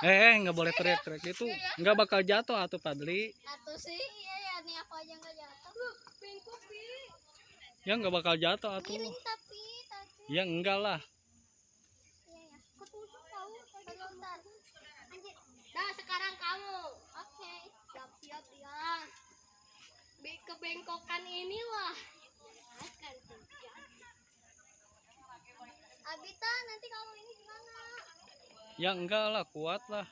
Nggak boleh teriak-teriak itu. Nggak bakal jatuh atuh Padli. Atuh sih, iya ya nih aku aja nggak jatuh. Bengkok Ya nggak bakal jatuh atuh. miring tapi. Ya enggak lah. Iya ya. Ketusuk tahu. Bentar. Anjir. Nah sekarang kamu. Oke. Siap-siap ya. Kebengkokan inilah akan terjadi. Abita nanti kalau ini gimana? Ya enggak lah, kuat lah.